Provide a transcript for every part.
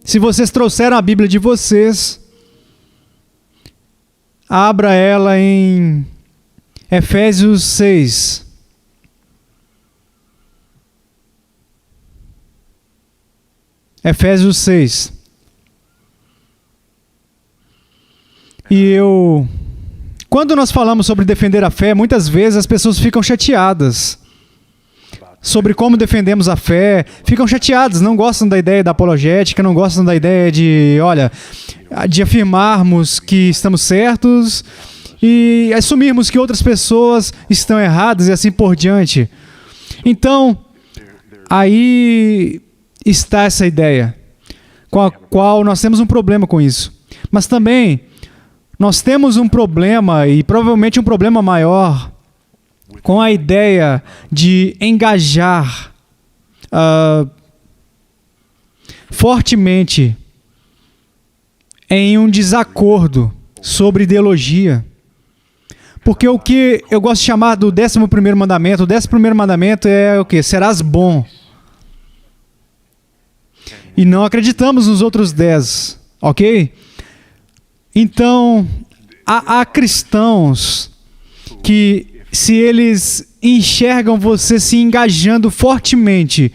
Se vocês trouxeram a Bíblia de vocês, abra ela em Efésios 6. Efésios 6. Quando nós falamos sobre defender a fé, muitas vezes as pessoas ficam chateadas sobre como defendemos a fé, ficam chateadas, não gostam da ideia da apologética, não gostam da ideia de afirmarmos que estamos certos e assumirmos que outras pessoas estão erradas e assim por diante. Então, aí está essa ideia, com a qual nós temos um problema com isso. Mas também, nós temos um problema, e provavelmente um problema maior, com a ideia de engajar fortemente em um desacordo sobre ideologia. Porque o que eu gosto de chamar do 11º mandamento, o 11º mandamento é o quê? Serás bom. E não acreditamos nos outros 10, ok? Então, há cristãos que, se eles enxergam você se engajando fortemente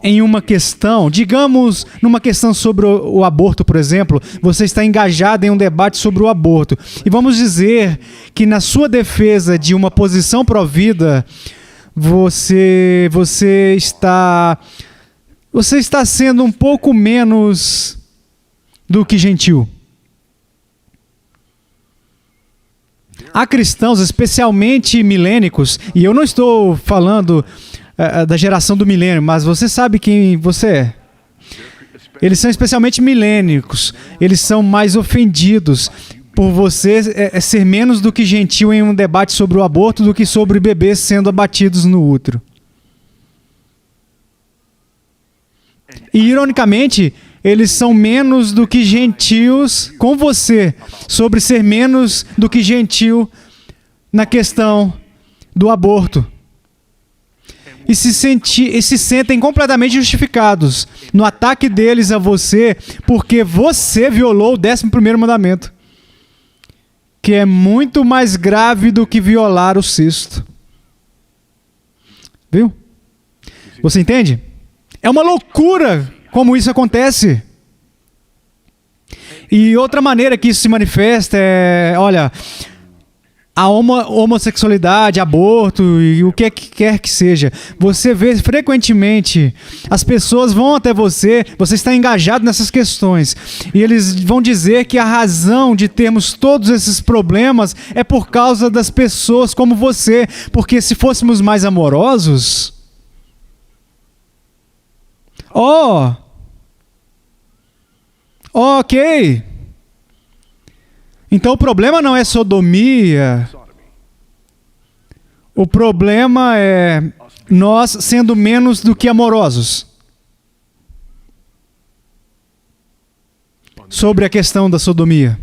em uma questão, digamos, numa questão sobre o aborto, por exemplo, você está engajado em um debate sobre o aborto, e vamos dizer que na sua defesa de uma posição pró-vida, você está sendo um pouco menos do que gentil. Há cristãos, especialmente milênicos, e eu não estou falando da geração do milênio, mas você sabe quem você é. Eles são especialmente milênicos, eles são mais ofendidos por você ser menos do que gentil em um debate sobre o aborto do que sobre bebês sendo abatidos no útero. E, ironicamente, eles são menos do que gentios com você, sobre ser menos do que gentil na questão do aborto. E se sentem completamente justificados no ataque deles a você, porque você violou o 11º mandamento, que é muito mais grave do que violar o 6º. Viu? Você entende? É uma loucura como isso acontece. E outra maneira que isso se manifesta é, a homossexualidade, aborto e o que quer que seja. Você vê frequentemente, as pessoas vão até você está engajado nessas questões, e eles vão dizer que a razão de termos todos esses problemas é por causa das pessoas como você, porque se fôssemos mais amorosos... Ok. Então o problema não é sodomia. O problema é nós sendo menos do que amorosos. Sobre a questão da sodomia.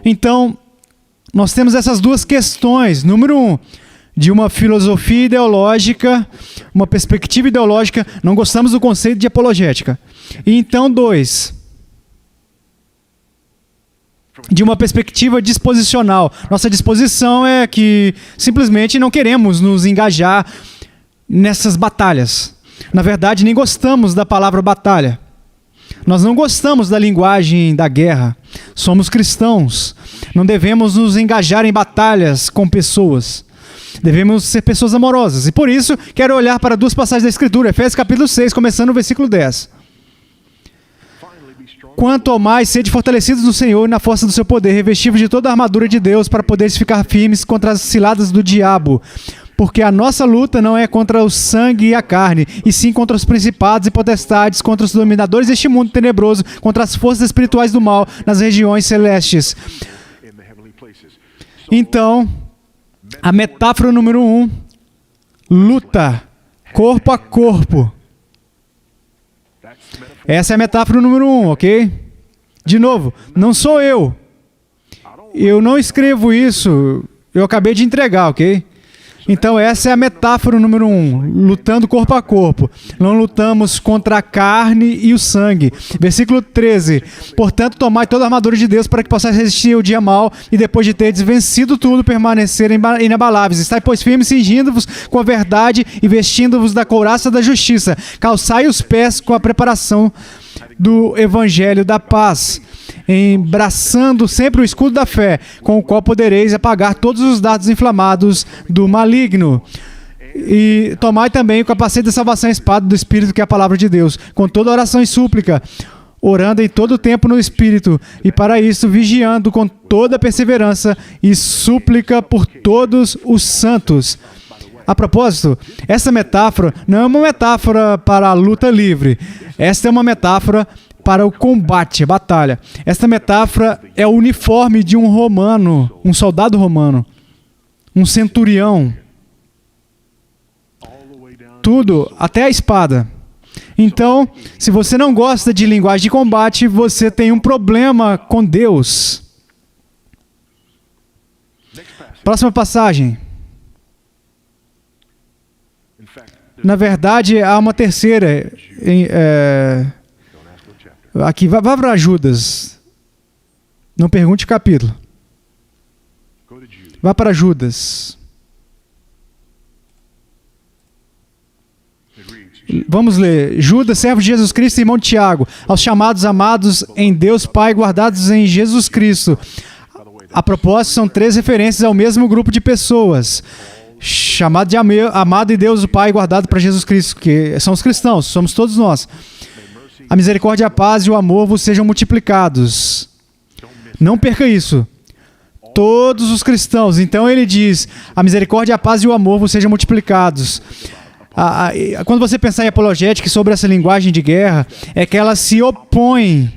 Então, nós temos essas duas questões. Número 1, de uma filosofia ideológica, uma perspectiva ideológica, não gostamos do conceito de apologética. E então 2, de uma perspectiva disposicional. Nossa disposição é que simplesmente não queremos nos engajar nessas batalhas. Na verdade, nem gostamos da palavra batalha. Nós não gostamos da linguagem da guerra. Somos cristãos. Não devemos nos engajar em batalhas com pessoas. Devemos ser pessoas amorosas. E por isso, quero olhar para duas passagens da Escritura. Efésios capítulo 6, começando no versículo 10. Quanto ao mais, sede fortalecidos no Senhor e na força do seu poder, revestivos de toda a armadura de Deus, para poderes ficar firmes contra as ciladas do diabo. Porque a nossa luta não é contra o sangue e a carne, e sim contra os principados e potestades, contra os dominadores deste mundo tenebroso, contra as forças espirituais do mal nas regiões celestes. Então, a metáfora número 1, luta, corpo a corpo. Essa é a metáfora número 1, ok? De novo, não sou eu. Eu não escrevo isso, eu acabei de entregar, ok? Então essa é a metáfora número 1, lutando corpo a corpo. Não lutamos contra a carne e o sangue. Versículo 13. Portanto, tomai toda a armadura de Deus para que possais resistir ao dia mau e depois de teres vencido tudo, permanecer inabaláveis. Estai, pois, firmes, cingindo-vos com a verdade e vestindo-vos da couraça da justiça. Calçai os pés com a preparação do evangelho da paz, embraçando sempre o escudo da fé, com o qual podereis apagar todos os dardos inflamados do maligno. E tomai também o capacete da salvação e a espada do Espírito, que é a palavra de Deus, com toda oração e súplica, orando em todo o tempo no Espírito, e para isso vigiando com toda perseverança e súplica por todos os santos. A propósito, essa metáfora não é uma metáfora para a luta livre. Esta é uma metáfora para o combate, a batalha. Esta metáfora é o uniforme de um romano, um soldado romano, um centurião. Tudo, até a espada. Então, se você não gosta de linguagem de combate, você tem um problema com Deus. Próxima passagem. Na verdade, há uma terceira. Aqui, vá para Judas. Não pergunte o capítulo. Vá para Judas. Vamos ler. Judas, servo de Jesus Cristo e irmão de Tiago, aos chamados amados em Deus Pai, guardados em Jesus Cristo. A propósito, são 3 referências ao mesmo grupo de pessoas. Chamado de amado em Deus o Pai, guardado para Jesus Cristo, que são os cristãos, somos todos nós. A misericórdia, a paz e o amor vos sejam multiplicados. Não perca isso. Todos os cristãos. Então ele diz, a misericórdia, a paz e o amor vos sejam multiplicados. Quando você pensar em apologética sobre essa linguagem de guerra, é que ela se opõe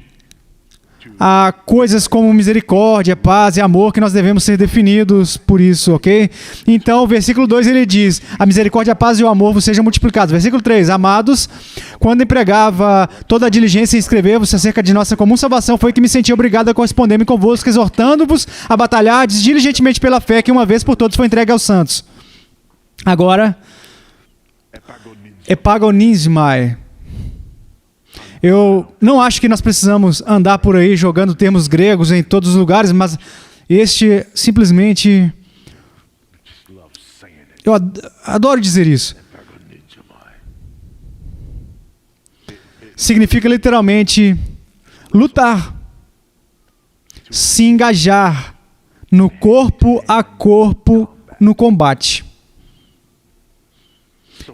a coisas como misericórdia, paz e amor, que nós devemos ser definidos por isso, ok? Então, versículo 2 ele diz, a misericórdia, a paz e o amor vos sejam multiplicados. Versículo 3, amados, quando empregava toda a diligência em escrever-vos acerca de nossa comum salvação, foi que me senti obrigado a corresponder-me convosco, exortando-vos a batalhar diligentemente pela fé que uma vez por todos foi entregue aos santos. Agora, epagonizmai. Eu não acho que nós precisamos andar por aí jogando termos gregos em todos os lugares, mas este simplesmente... Eu adoro dizer isso. Significa literalmente lutar, se engajar no corpo a corpo no combate.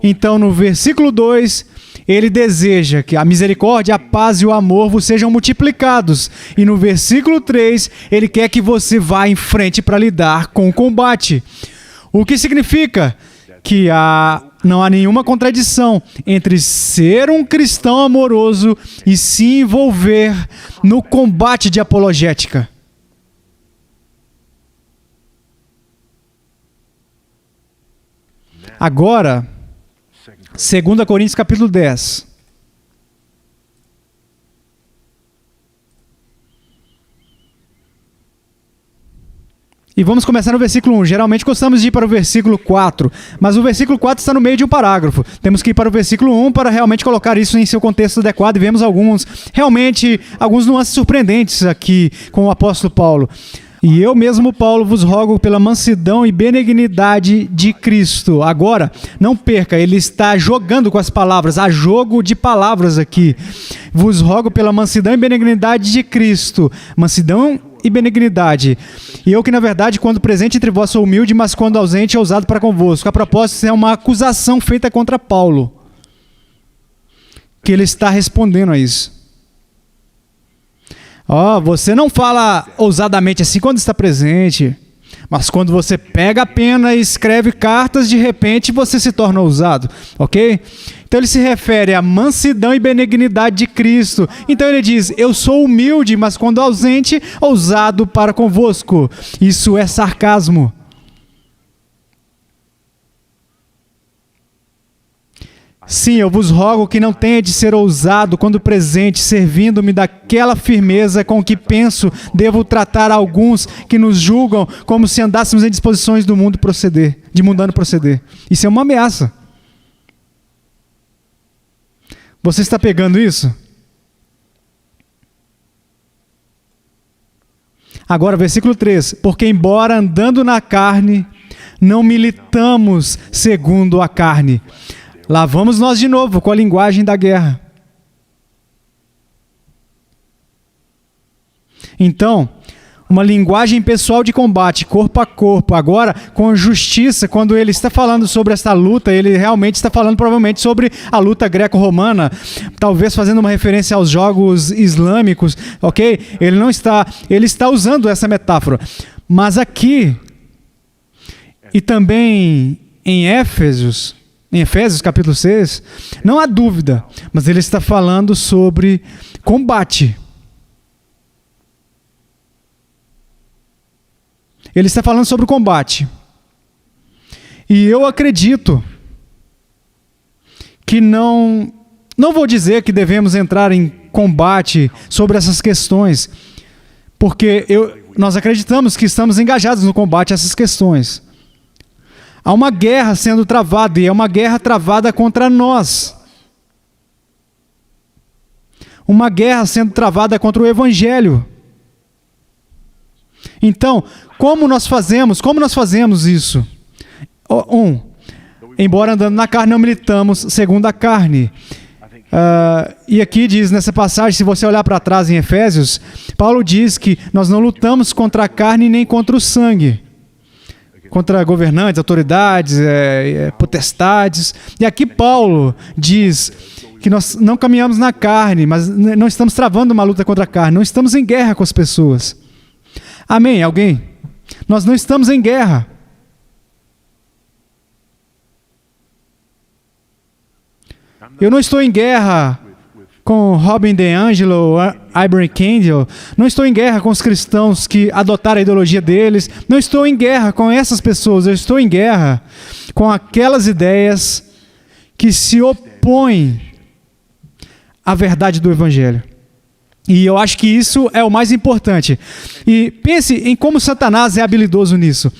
Então, no versículo 2... ele deseja que a misericórdia, a paz e o amor vos sejam multiplicados. E no versículo 3, ele quer que você vá em frente para lidar com o combate. O que significa que não há nenhuma contradição entre ser um cristão amoroso e se envolver no combate de apologética. Agora... 2 Coríntios capítulo 10. E vamos começar no versículo 1. Geralmente gostamos de ir para o versículo 4, mas o versículo 4 está no meio de um parágrafo. Temos que ir para o versículo 1 para realmente colocar isso em seu contexto adequado, e vemos alguns nuances surpreendentes aqui com o apóstolo Paulo. E eu mesmo, Paulo, vos rogo pela mansidão e benignidade de Cristo. Agora, não perca, ele está jogando com as palavras, há jogo de palavras aqui. Vos rogo pela mansidão e benignidade de Cristo. Mansidão e benignidade. E eu que, na verdade, quando presente entre vós sou humilde, mas quando ausente, ousado para convosco. A propósito, isso é uma acusação feita contra Paulo, que ele está respondendo a isso. Você não fala ousadamente assim quando está presente, mas quando você pega a pena e escreve cartas, de repente você se torna ousado, ok? Então ele se refere à mansidão e benignidade de Cristo. Então ele diz, eu sou humilde, mas quando ausente, ousado para convosco. Isso é sarcasmo. Sim, eu vos rogo que não tenha de ser ousado quando presente, servindo-me daquela firmeza com que penso devo tratar alguns que nos julgam como se andássemos em disposições do mundo proceder, de mundano proceder. Isso é uma ameaça. Você está pegando isso? Agora, versículo 3. Porque embora andando na carne, não militamos segundo a carne. Lá vamos nós de novo com a linguagem da guerra. Então, uma linguagem pessoal de combate, corpo a corpo. Agora, com justiça, quando ele está falando sobre esta luta, ele realmente está falando provavelmente sobre a luta greco-romana, talvez fazendo uma referência aos jogos islâmicos, ok? Ele está usando essa metáfora. Mas aqui, e também em Efésios capítulo 6, não há dúvida, mas ele está falando sobre combate. Ele está falando sobre o combate. E eu acredito que não vou dizer que devemos entrar em combate sobre essas questões, porque nós acreditamos que estamos engajados no combate a essas questões. Há uma guerra sendo travada, e é uma guerra travada contra nós. Uma guerra sendo travada contra o Evangelho. Então, como nós fazemos isso? Embora andando na carne, não militamos segundo a carne. E aqui diz nessa passagem, se você olhar para trás em Efésios, Paulo diz que nós não lutamos contra a carne nem contra o sangue. Contra governantes, autoridades, potestades. E aqui Paulo diz que nós não caminhamos na carne, mas não estamos travando uma luta contra a carne, não estamos em guerra com as pessoas. Amém? Alguém? Nós não estamos em guerra. Eu não estou em guerra com Robin DiAngelo, Ibram Kendall. Não estou em guerra com os cristãos que adotaram a ideologia deles. Não estou em guerra com essas pessoas. Eu estou em guerra com aquelas ideias que se opõem à verdade do Evangelho. E eu acho que isso é o mais importante. E pense em como Satanás é habilidoso nisso.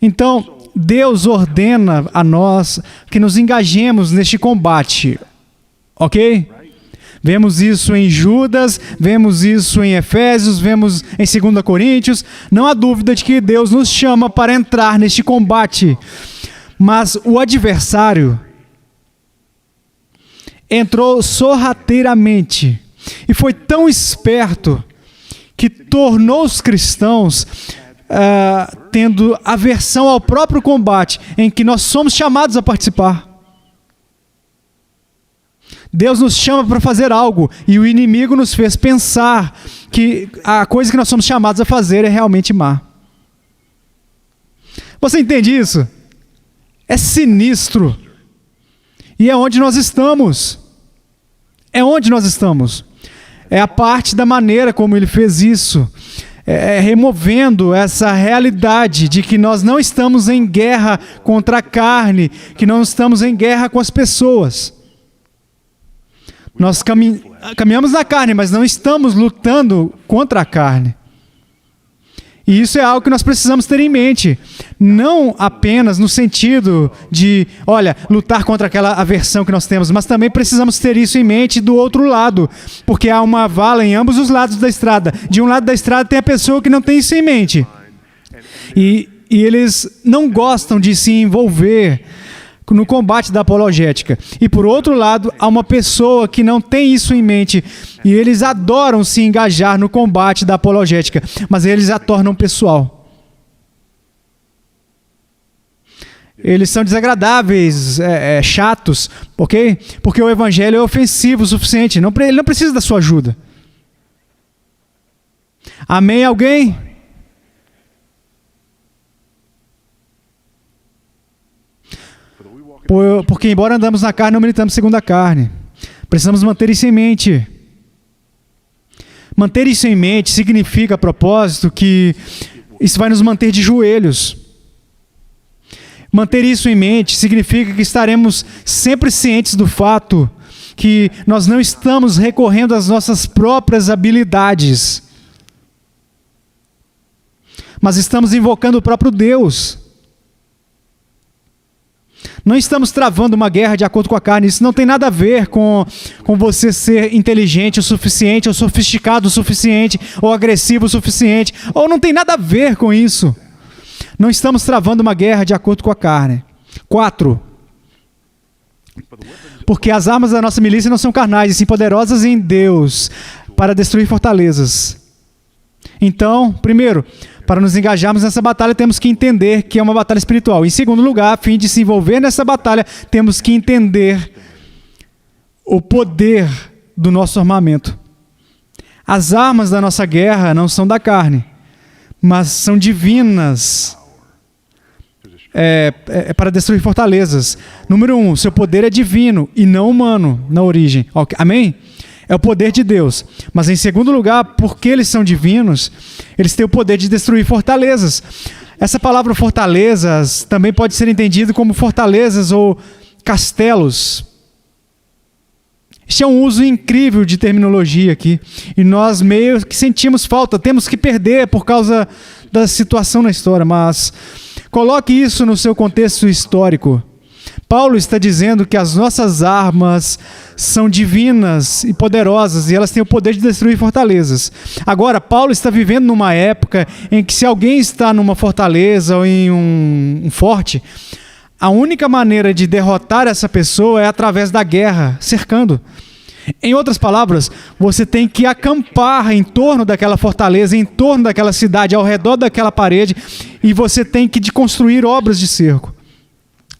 Então, Deus ordena a nós que nos engajemos neste combate. Ok? Vemos isso em Judas, vemos isso em Efésios, vemos em 2 Coríntios. Não há dúvida de que Deus nos chama para entrar neste combate. Mas o adversário entrou sorrateiramente e foi tão esperto que tornou os cristãos tendo aversão ao próprio combate em que nós somos chamados a participar. Deus nos chama para fazer algo e o inimigo nos fez pensar que a coisa que nós somos chamados a fazer é realmente má. Você entende isso? É sinistro. E é onde nós estamos. É onde nós estamos. É a parte da maneira como ele fez isso. Removendo essa realidade de que nós não estamos em guerra contra a carne, que não estamos em guerra com as pessoas. Nós caminhamos na carne, mas não estamos lutando contra a carne. E isso é algo que nós precisamos ter em mente. Não apenas no sentido de, lutar contra aquela aversão que nós temos, mas também precisamos ter isso em mente do outro lado. Porque há uma vala em ambos os lados da estrada. De um lado da estrada tem a pessoa que não tem isso em mente. E eles não gostam de se envolver no combate da apologética. E por outro lado, há uma pessoa que não tem isso em mente e eles adoram se engajar no combate da apologética, mas eles a tornam pessoal. Eles são desagradáveis, chatos, ok? Porque o evangelho é ofensivo o suficiente, ele não precisa da sua ajuda. Amém, alguém? Porque embora andamos na carne, não militamos segundo a carne. Precisamos manter isso em mente. Manter isso em mente significa, a propósito, que isso vai nos manter de joelhos. Manter isso em mente significa que estaremos sempre cientes do fato que nós não estamos recorrendo às nossas próprias habilidades, mas estamos invocando o próprio Deus. Não estamos travando uma guerra de acordo com a carne. Isso não tem nada a ver com você ser inteligente o suficiente, ou sofisticado o suficiente, ou agressivo o suficiente, ou não tem nada a ver com isso. Não estamos travando uma guerra de acordo com a carne. 4. Porque as armas da nossa milícia não são carnais, e sim poderosas em Deus, para destruir fortalezas. Então, primeiro, para nos engajarmos nessa batalha, temos que entender que é uma batalha espiritual. Em segundo lugar, a fim de se envolver nessa batalha, temos que entender o poder do nosso armamento. As armas da nossa guerra não são da carne, mas são divinas. Para destruir fortalezas. Número 1, seu poder é divino e não humano na origem. Okay. Amém? É o poder de Deus. Mas em segundo lugar, porque eles são divinos, eles têm o poder de destruir fortalezas. Essa palavra fortalezas também pode ser entendido como fortalezas ou castelos. Este é um uso incrível de terminologia aqui. E nós meio que sentimos falta, temos que perder por causa da situação na história, mas coloque isso no seu contexto histórico. Paulo está dizendo que as nossas armas são divinas e poderosas e elas têm o poder de destruir fortalezas. Agora, Paulo está vivendo numa época em que se alguém está numa fortaleza ou em um forte, a única maneira de derrotar essa pessoa é através da guerra, cercando. Em outras palavras, você tem que acampar em torno daquela fortaleza, em torno daquela cidade, ao redor daquela parede, e você tem que construir obras de cerco.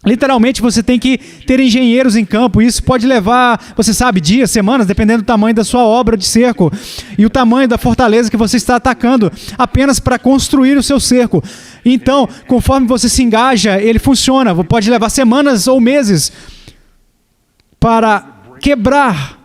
Literalmente, você tem que ter engenheiros em campo. Isso pode levar, você sabe, dias, semanas, dependendo do tamanho da sua obra de cerco e o tamanho da fortaleza que você está atacando, apenas para construir o seu cerco. Então, conforme você se engaja, ele funciona. Pode levar semanas ou meses para quebrar.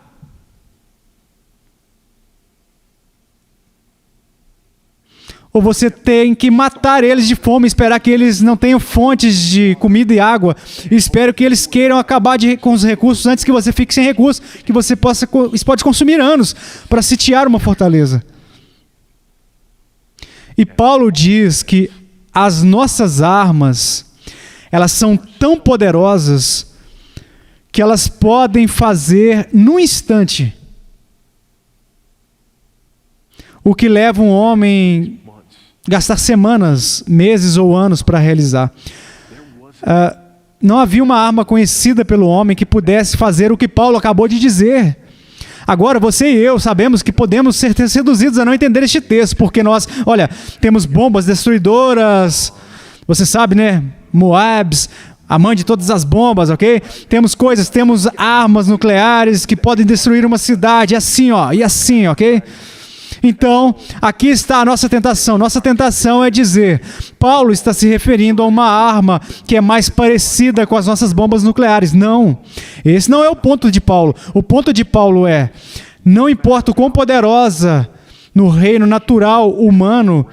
Ou você tem que matar eles de fome, esperar que eles não tenham fontes de comida e água. E espero que eles queiram acabar com os recursos antes que você fique sem recursos, que você possa... Isso pode consumir anos para sitiar uma fortaleza. E Paulo diz que as nossas armas, elas são tão poderosas que elas podem fazer num instante o que leva um homem gastar semanas, meses ou anos para realizar. Não havia uma arma conhecida pelo homem que pudesse fazer o que Paulo acabou de dizer. Agora, você e eu sabemos que podemos ser seduzidos a não entender este texto, porque nós, olha, temos bombas destruidoras, você sabe, né? Moabs, a mãe de todas as bombas, ok? Temos armas nucleares que podem destruir uma cidade, assim, ó, e assim, ok? Então, aqui está a nossa tentação. Nossa tentação é dizer, Paulo está se referindo a uma arma que é mais parecida com as nossas bombas nucleares. Não, esse não é o ponto de Paulo. O ponto de Paulo é, não importa o quão poderosa no reino natural humano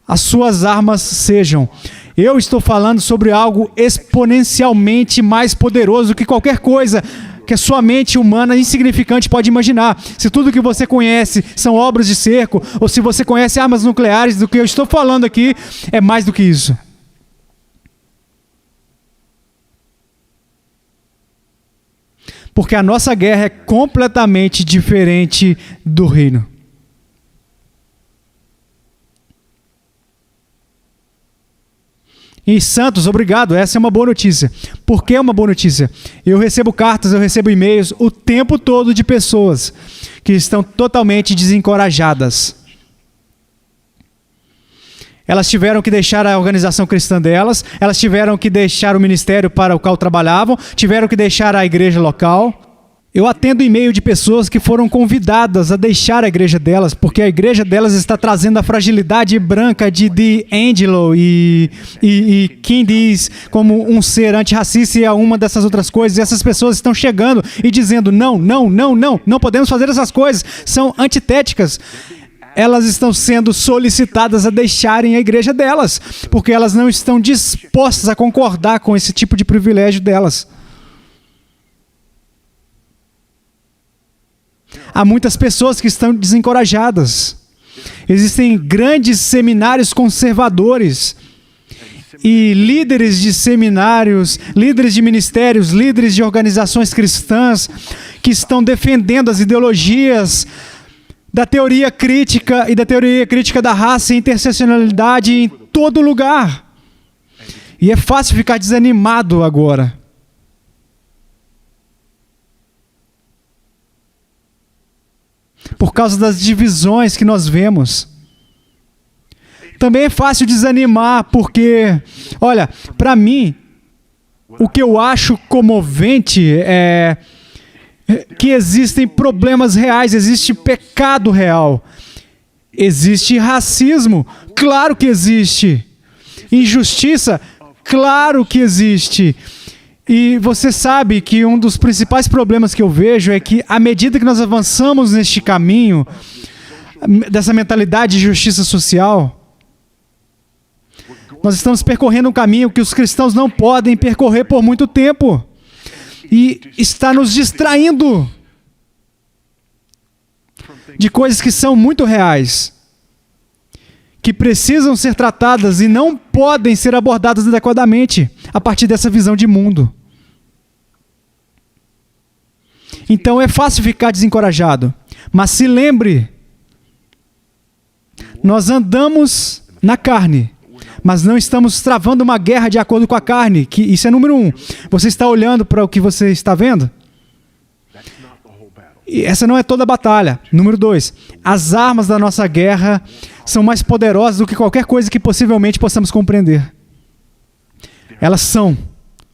as suas armas sejam. Eu estou falando sobre algo exponencialmente mais poderoso que qualquer coisa que a sua mente humana insignificante pode imaginar. Se tudo que você conhece são obras de cerco, ou se você conhece armas nucleares, do que eu estou falando aqui é mais do que isso. Porque a nossa guerra é completamente diferente do reino. E Santos, obrigado, essa é uma boa notícia. Por que é uma boa notícia? Eu recebo cartas, eu recebo e-mails o tempo todo de pessoas que estão totalmente desencorajadas. Elas tiveram que deixar a organização cristã delas, elas tiveram que deixar o ministério para o qual trabalhavam, tiveram que deixar a igreja local. Eu atendo e-mail de pessoas que foram convidadas a deixar a igreja delas, porque a igreja delas está trazendo a fragilidade branca de D'Angelo e quem diz como um ser antirracista e uma dessas outras coisas. E essas pessoas estão chegando e dizendo, não podemos fazer essas coisas, são antitéticas. elas estão sendo solicitadas a deixarem a igreja delas, porque elas não estão dispostas a concordar com esse tipo de privilégio delas. Há muitas pessoas que estão desencorajadas. Existem grandes seminários conservadores e líderes de seminários, líderes de ministérios, líderes de organizações cristãs que estão defendendo as ideologias da teoria crítica e da teoria crítica da raça e interseccionalidade em todo lugar. E é fácil ficar desanimado agora. Por causa das divisões que nós vemos. Também é fácil desanimar porque, olha, para mim, o que eu acho comovente é que existem problemas reais, existe pecado real, existe racismo, claro que existe, injustiça, claro que existe. E você sabe que um dos principais problemas que eu vejo é que, à medida que nós avançamos neste caminho, dessa mentalidade de justiça social, nós estamos percorrendo um caminho que os cristãos não podem percorrer por muito tempo. E está nos distraindo de coisas que são muito reais, que precisam ser tratadas e não podem ser abordadas adequadamente a partir dessa visão de mundo. Então é fácil ficar desencorajado, mas se lembre, nós andamos na carne, mas não estamos travando uma guerra de acordo com a carne, que isso é número 1. Você está olhando para o que você está vendo? E essa não é toda a batalha. Número 2, as armas da nossa guerra são mais poderosas do que qualquer coisa que possivelmente possamos compreender. Elas são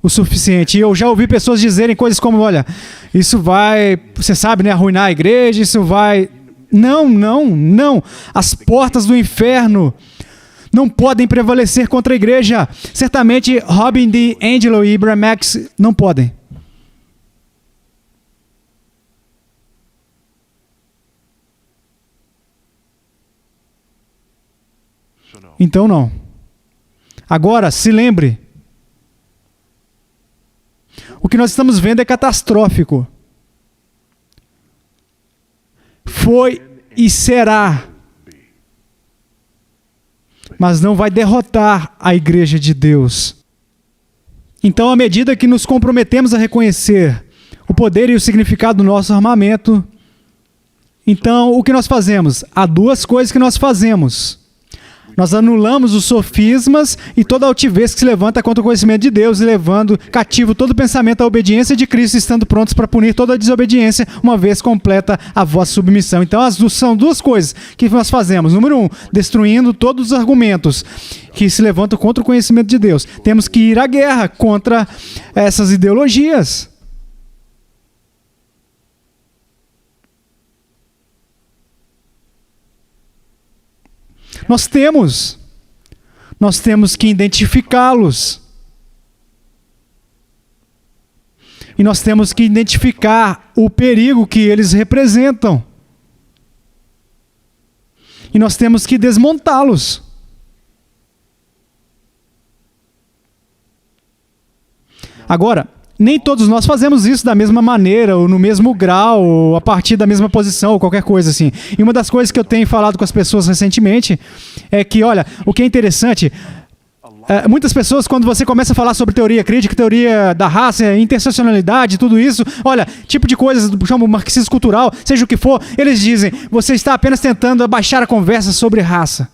o suficiente. E eu já ouvi pessoas dizerem coisas como, olha, isso vai, você sabe, né, arruinar a igreja, isso vai... Não. As portas do inferno não podem prevalecer contra a igreja. Certamente Robin DiAngelo e Ibram X não podem. Então não. Agora, se lembre, o que nós estamos vendo é catastrófico. Foi e será, mas não vai derrotar a igreja de Deus. Então, à medida que nos comprometemos a reconhecer o poder e o significado do nosso armamento, então, o que nós fazemos? Há duas coisas que nós fazemos. Nós anulamos os sofismas e toda a altivez que se levanta contra o conhecimento de Deus e levando cativo todo pensamento à obediência de Cristo, estando prontos para punir toda a desobediência, uma vez completa a vossa submissão. Então, são duas coisas que nós fazemos. Número 1, destruindo todos os argumentos que se levantam contra o conhecimento de Deus. Temos que ir à guerra contra essas ideologias. Nós temos que identificá-los. E nós temos que identificar o perigo que eles representam. E nós temos que desmontá-los. Agora, nem todos nós fazemos isso da mesma maneira, ou no mesmo grau, ou a partir da mesma posição, ou qualquer coisa assim. E uma das coisas que eu tenho falado com as pessoas recentemente é que, olha, o que é interessante, muitas pessoas, quando você começa a falar sobre teoria crítica, teoria da raça, interseccionalidade, tudo isso, olha, tipo de coisas, chama marxismo cultural, seja o que for, eles dizem, você está apenas tentando abaixar a conversa sobre raça.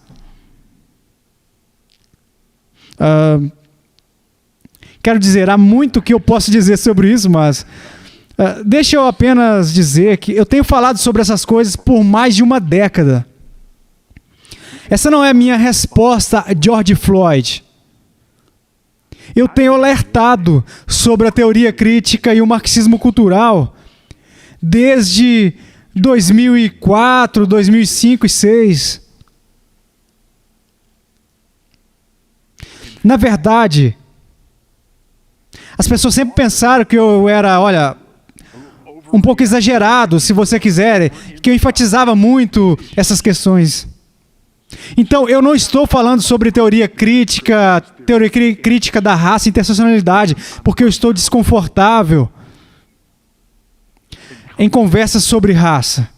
Quero dizer, há muito que eu posso dizer sobre isso, mas deixa eu apenas dizer que eu tenho falado sobre essas coisas por mais de uma década. Essa não é a minha resposta a George Floyd. Eu tenho alertado sobre a teoria crítica e o marxismo cultural desde 2004, 2005 e 2006. Na verdade, as pessoas sempre pensaram que eu era, olha, um pouco exagerado, se você quiser, que eu enfatizava muito essas questões. Então, eu não estou falando sobre teoria crítica da raça e interseccionalidade, porque eu estou desconfortável em conversas sobre raça.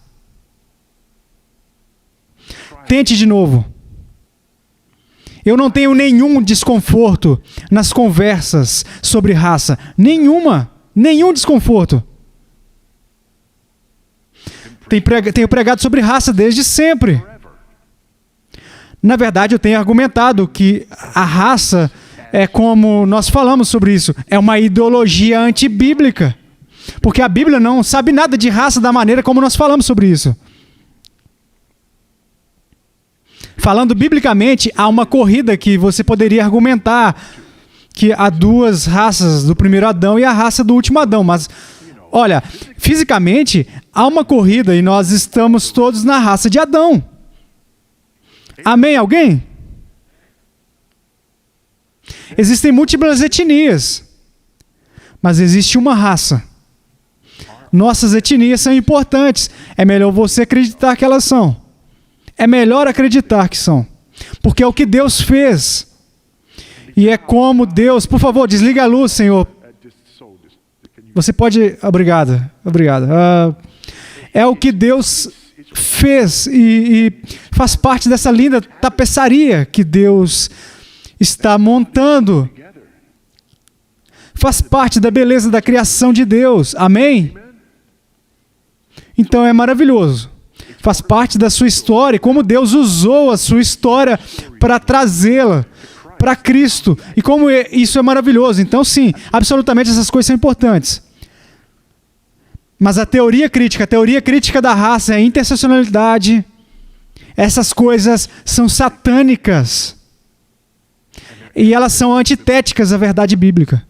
Tente de novo. Eu não tenho nenhum desconforto nas conversas sobre raça. Nenhum desconforto. Tenho pregado sobre raça desde sempre. Na verdade, eu tenho argumentado que a raça é, como nós falamos sobre isso, é uma ideologia antibíblica. Porque a Bíblia não sabe nada de raça da maneira como nós falamos sobre isso. Falando biblicamente, há uma corrida que você poderia argumentar que há duas raças, do primeiro Adão e a raça do último Adão. Mas, olha, fisicamente, há uma corrida e nós estamos todos na raça de Adão. Amém? Alguém? Existem múltiplas etnias, mas existe uma raça. Nossas etnias são importantes. É melhor você acreditar que elas são. É melhor acreditar que são. Porque é o que Deus fez. E é como Deus... Por favor, desliga a luz, Senhor. Você pode... Obrigado. É o que Deus fez e faz parte dessa linda tapeçaria que Deus está montando. Faz parte da beleza da criação de Deus. Amém? Então é maravilhoso. Faz parte da sua história, como Deus usou a sua história para trazê-la para Cristo. E como isso é maravilhoso. Então, sim, absolutamente essas coisas são importantes. Mas a teoria crítica da raça, a interseccionalidade, essas coisas são satânicas. E elas são antitéticas à verdade bíblica.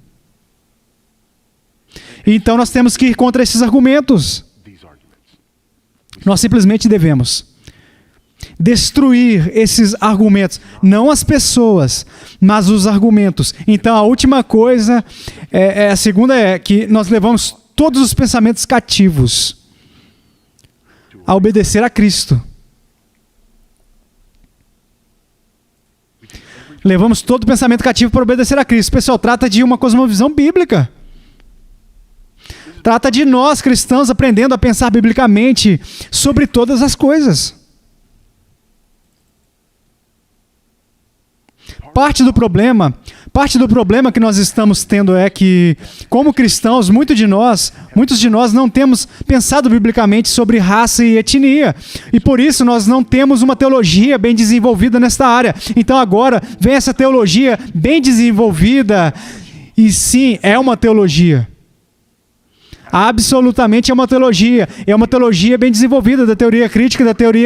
Então nós temos que ir contra esses argumentos. Nós simplesmente devemos destruir esses argumentos. Não as pessoas, mas os argumentos. Então a última coisa, a segunda é que nós levamos todos os pensamentos cativos a obedecer a Cristo. Levamos todo o pensamento cativo para obedecer a Cristo. Pessoal, trata de uma cosmovisão bíblica. Trata de nós, cristãos, aprendendo a pensar biblicamente sobre todas as coisas. Parte do problema que nós estamos tendo é que, como cristãos, muitos de nós não temos pensado biblicamente sobre raça e etnia. E por isso nós não temos uma teologia bem desenvolvida nesta área. Então agora vem essa teologia bem desenvolvida. E sim, é uma teologia. Absolutamente é uma teologia bem desenvolvida da teoria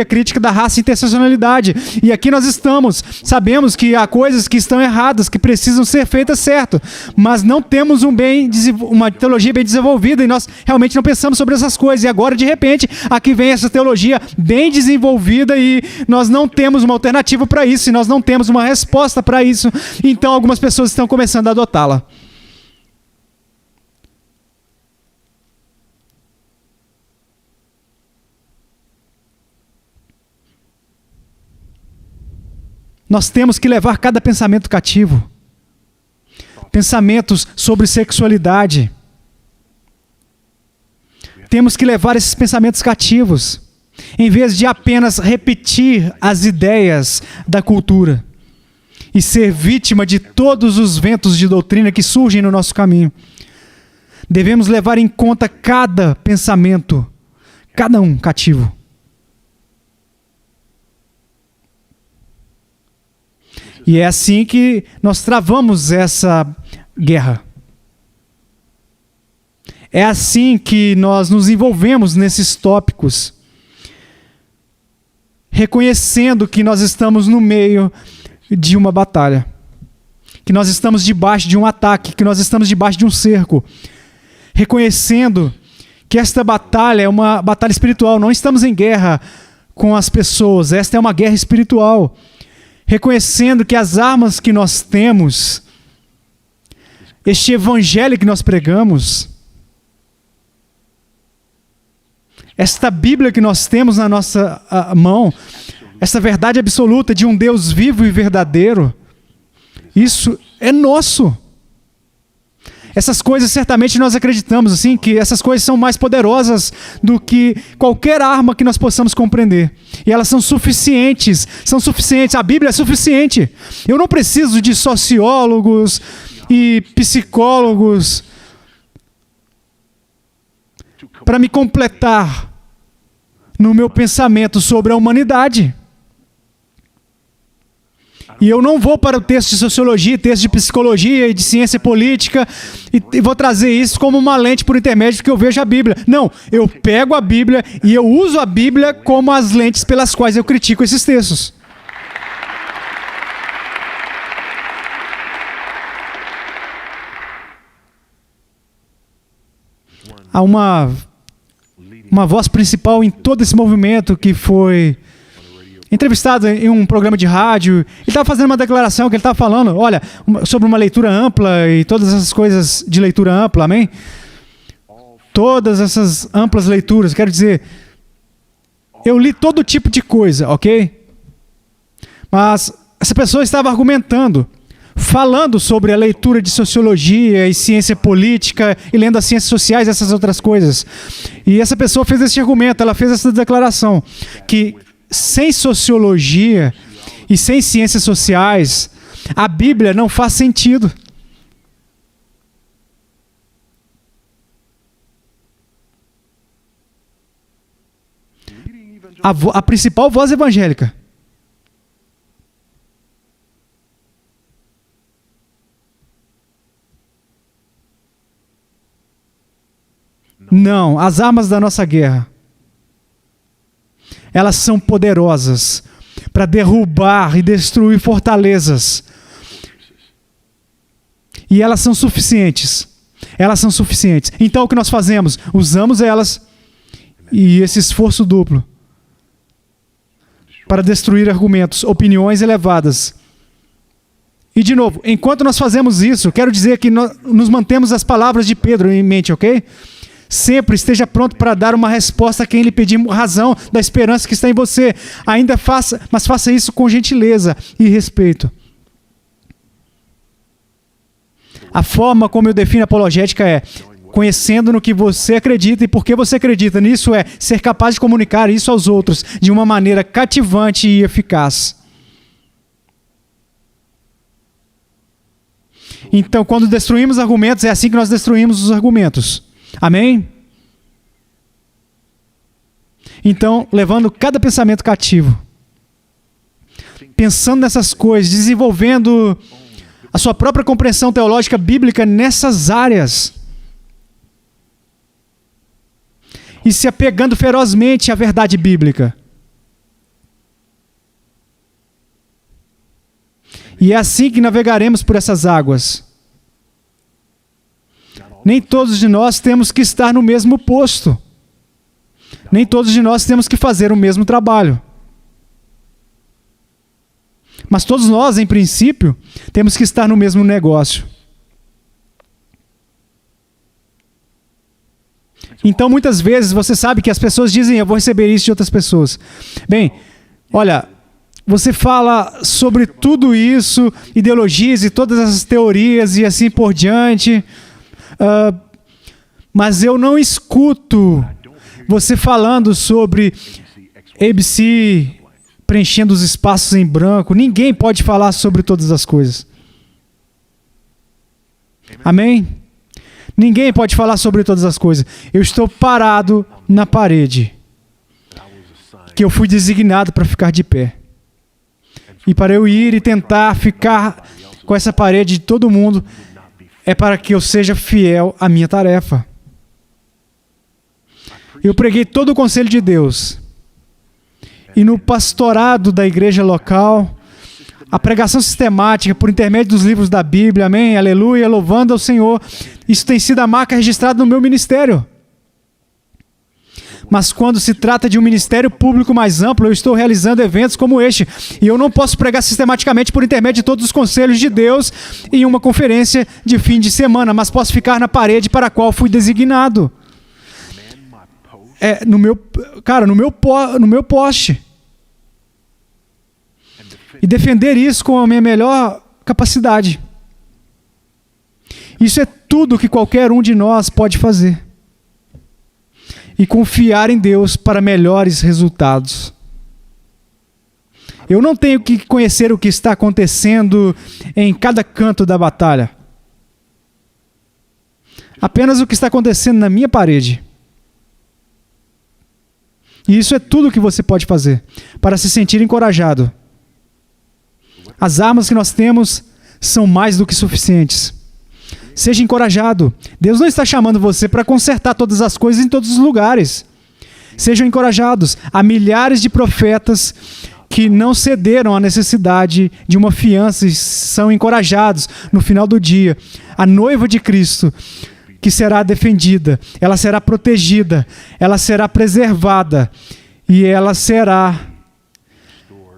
crítica da raça e interseccionalidade. E aqui nós sabemos que há coisas que estão erradas, que precisam ser feitas certo, mas não temos uma teologia bem desenvolvida e nós realmente não pensamos sobre essas coisas. E agora, de repente, aqui vem essa teologia bem desenvolvida e nós não temos uma alternativa para isso, e nós não temos uma resposta para isso. Então algumas pessoas estão começando a adotá-la. Nós temos que levar cada pensamento cativo. Pensamentos sobre sexualidade. Temos que levar esses pensamentos cativos, em vez de apenas repetir as ideias da cultura e ser vítima de todos os ventos de doutrina que surgem no nosso caminho. Devemos levar em conta cada pensamento, cada um cativo. E é assim que nós travamos essa guerra. É assim que nós nos envolvemos nesses tópicos, reconhecendo que nós estamos no meio de uma batalha, que nós estamos debaixo de um ataque, que nós estamos debaixo de um cerco, reconhecendo que esta batalha é uma batalha espiritual. Não estamos em guerra com as pessoas, esta é uma guerra espiritual. Reconhecendo que as armas que nós temos, este evangelho que nós pregamos, esta Bíblia que nós temos na nossa mão, essa verdade absoluta de um Deus vivo e verdadeiro, isso é nosso. Essas coisas certamente nós acreditamos, assim, que essas coisas são mais poderosas do que qualquer arma que nós possamos compreender. E elas são suficientes, a Bíblia é suficiente. Eu não preciso de sociólogos e psicólogos para me completar no meu pensamento sobre a humanidade. E eu não vou para o texto de sociologia, texto de psicologia e de ciência política e vou trazer isso como uma lente por intermédio que eu vejo a Bíblia. Não, eu pego a Bíblia e eu uso a Bíblia como as lentes pelas quais eu critico esses textos. Há uma voz principal em todo esse movimento que foi entrevistado em um programa de rádio. Ele estava fazendo uma declaração que ele estava falando, olha, sobre uma leitura ampla e todas essas coisas de leitura ampla, amém? Todas essas amplas leituras, quero dizer, eu li todo tipo de coisa, ok? Mas essa pessoa estava argumentando, falando sobre a leitura de sociologia e ciência política e lendo as ciências sociais e essas outras coisas. E essa pessoa fez esse argumento, ela fez essa declaração, que sem sociologia e sem ciências sociais, a Bíblia não faz sentido. A principal voz evangélica. Não, as armas da nossa guerra, elas são poderosas para derrubar e destruir fortalezas. E elas são suficientes. Elas são suficientes. Então o que nós fazemos? Usamos elas e esse esforço duplo para destruir argumentos, opiniões elevadas. E de novo, enquanto nós fazemos isso, quero dizer que nós nos mantemos as palavras de Pedro em mente, ok? Sempre esteja pronto para dar uma resposta a quem lhe pedir razão da esperança que está em você. Mas faça isso com gentileza e respeito. A forma como eu defino a apologética é conhecendo no que você acredita e por que você acredita. Nisso é ser capaz de comunicar isso aos outros de uma maneira cativante e eficaz. Então, quando destruímos argumentos, é assim que nós destruímos os argumentos. Amém? Então, levando cada pensamento cativo, pensando nessas coisas, desenvolvendo a sua própria compreensão teológica bíblica nessas áreas e se apegando ferozmente à verdade bíblica. E é assim que navegaremos por essas águas. Nem todos de nós temos que estar no mesmo posto. Nem todos de nós temos que fazer o mesmo trabalho. Mas todos nós, em princípio, temos que estar no mesmo negócio. Então, muitas vezes, você sabe que as pessoas dizem, eu vou receber isso de outras pessoas. Bem, olha, você fala sobre tudo isso, ideologias e todas essas teorias e assim por diante, mas eu não escuto você falando sobre ABC preenchendo os espaços em branco. Ninguém pode falar sobre todas as coisas. Amém? Ninguém pode falar sobre todas as coisas. Eu estou parado na parede, que eu fui designado para ficar de pé. E para eu ir e tentar ficar com essa parede de todo mundo, é para que eu seja fiel à minha tarefa. Eu preguei todo o conselho de Deus. E no pastorado da igreja local, a pregação sistemática por intermédio dos livros da Bíblia, amém, aleluia, louvando ao Senhor, isso tem sido a marca registrada no meu ministério. Mas quando se trata de um ministério público mais amplo, eu estou realizando eventos como este, e eu não posso pregar sistematicamente por intermédio de todos os conselhos de Deus em uma conferência de fim de semana, mas posso ficar na parede para a qual fui designado. no meu poste. E defender isso com a minha melhor capacidade. Isso é tudo que qualquer um de nós pode fazer. E confiar em Deus para melhores resultados. Eu não tenho que conhecer o que está acontecendo em cada canto da batalha. Apenas o que está acontecendo na minha parede. E isso é tudo que você pode fazer para se sentir encorajado. As armas que nós temos são mais do que suficientes. Seja encorajado. Deus não está chamando você para consertar todas as coisas em todos os lugares. Sejam encorajados. Há milhares de profetas que não cederam à necessidade de uma fiança e são encorajados no final do dia. A noiva de Cristo, que será defendida, ela será protegida, ela será preservada e ela será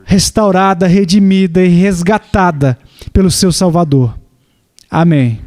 restaurada, redimida e resgatada pelo seu Salvador. Amém.